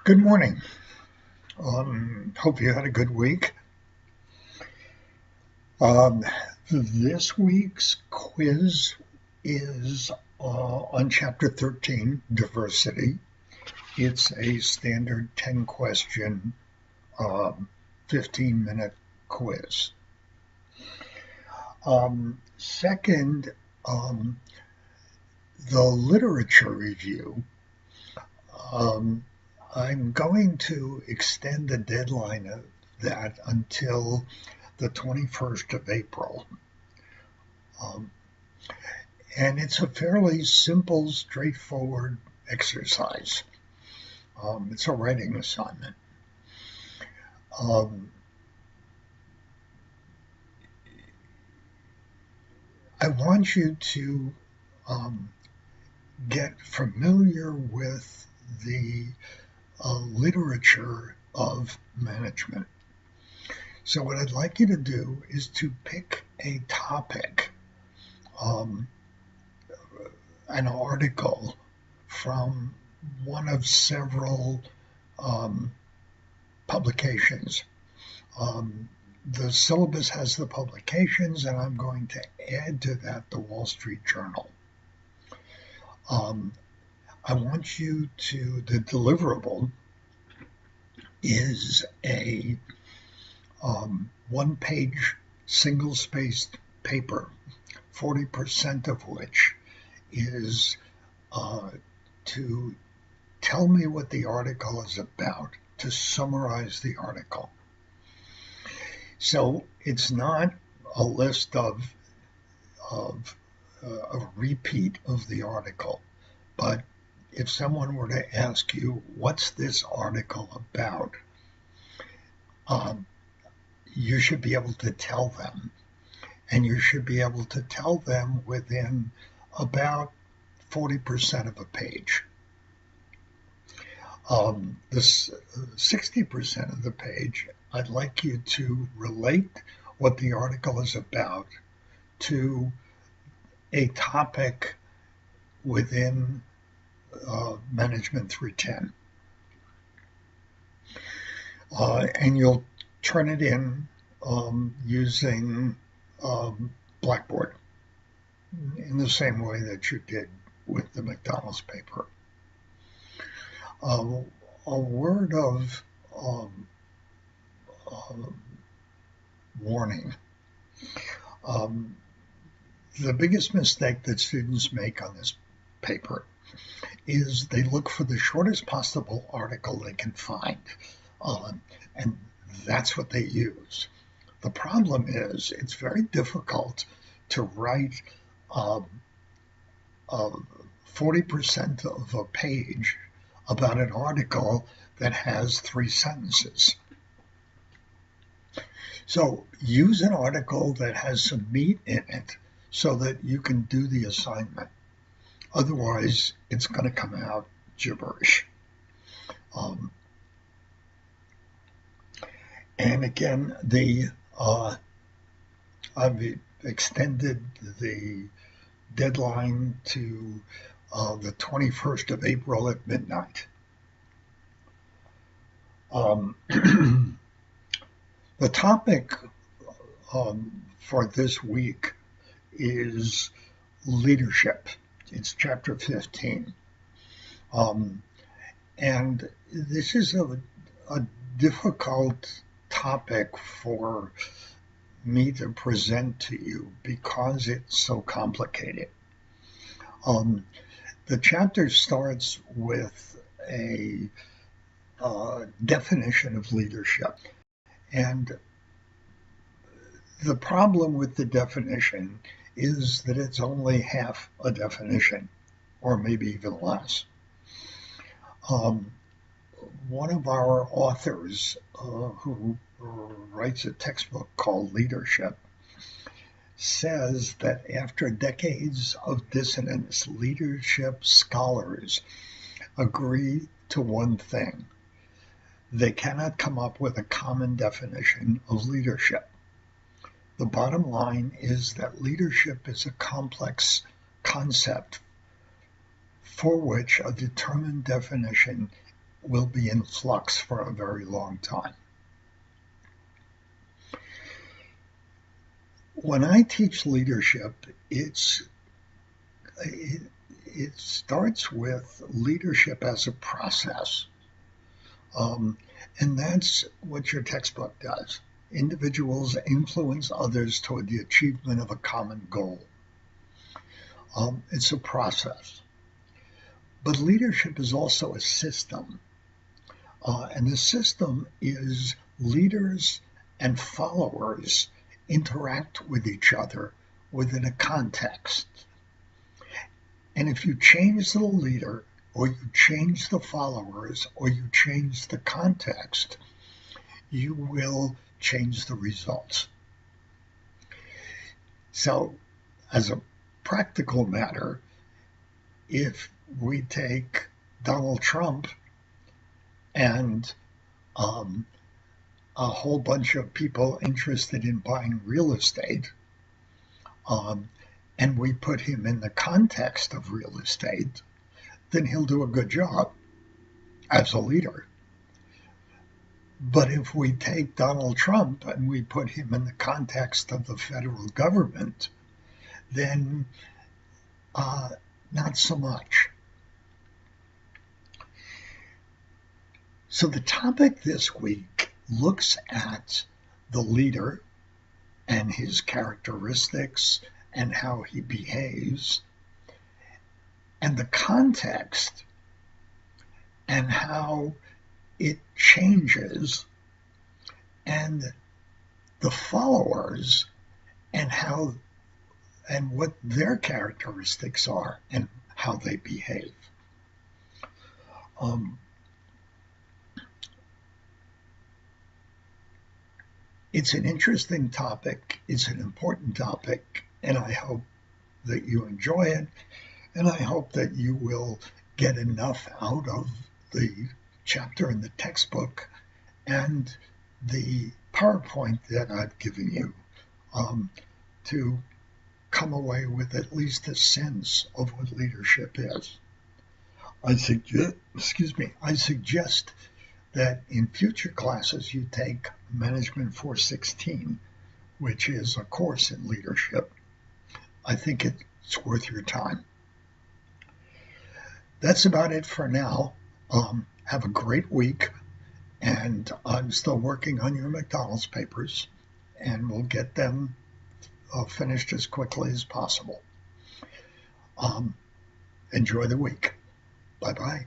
Good morning. Hope you had a good week. Um, this week's quiz is on Chapter 13, Diversity. It's a standard 10 question, 15-minute quiz. Second, the literature review. I'm going to extend the deadline of that until the 21st of April. And it's a fairly simple, straightforward exercise. It's a writing assignment. I want you to get familiar with the literature of management. So what I'd like you to do is to pick a topic, an article from one of several publications. The syllabus has the publications, and I'm going to add to that the Wall Street Journal. I want you to, the deliverable is a one-page single-spaced paper, 40% of which is to tell me what the article is about, to summarize the article. So it's not a list of a repeat of the article, but if someone were to ask you, what's this article about? You should be able to tell them, and you should be able to tell them within about 40% of a page. This 60% of the page, I'd like you to relate what the article is about to a topic within Management 310. And you'll turn it in using Blackboard in the same way that you did with the McDonald's paper. A word of warning. The biggest mistake that students make on this paper is they look for the shortest possible article they can find, and that's what they use. The problem is it's very difficult to write 40% of a page about an article that has 3 sentences. So use an article that has some meat in it so that you can do the assignment. Otherwise, it's going to come out gibberish. And again, I've extended the deadline to the 21st of April at midnight. The topic for this week is leadership. It's chapter 15. And this is a difficult topic for me to present to you because it's so complicated. The chapter starts with a definition of leadership. And the problem with the definition is that it's only half a definition, or maybe even less. One of our authors who writes a textbook called Leadership says that after decades of dissonance, leadership scholars agree to one thing. They cannot come up with a common definition of leadership. The bottom line is that leadership is a complex concept for which a determined definition will be in flux for a very long time. When I teach leadership, it starts with leadership as a process. And that's what your textbook does. Individuals influence others toward the achievement of a common goal. It's a process. But leadership is also a system. And the system is leaders and followers interact with each other within a context. And if you change the leader, or you change the followers, or you change the context, you will change the results. So, as a practical matter, if we take Donald Trump and a whole bunch of people interested in buying real estate, and we put him in the context of real estate, then he'll do a good job as a leader. But if we take Donald Trump and we put him in the context of the federal government, then not so much. So the topic this week looks at the leader and his characteristics and how he behaves, and the context and how it changes, and the followers and how and what their characteristics are and how they behave. It's an interesting topic, it's an important topic, and I hope that you enjoy it, and I hope that you will get enough out of the chapter in the textbook and the PowerPoint that I've given you to come away with at least a sense of what leadership is. I suggest that in future classes you take Management 416, which is a course in leadership. I think it's worth your time. That's about it for now. Have a great week, and I'm still working on your McDonald's papers, and we'll get them finished as quickly as possible. Enjoy the week. Bye-bye.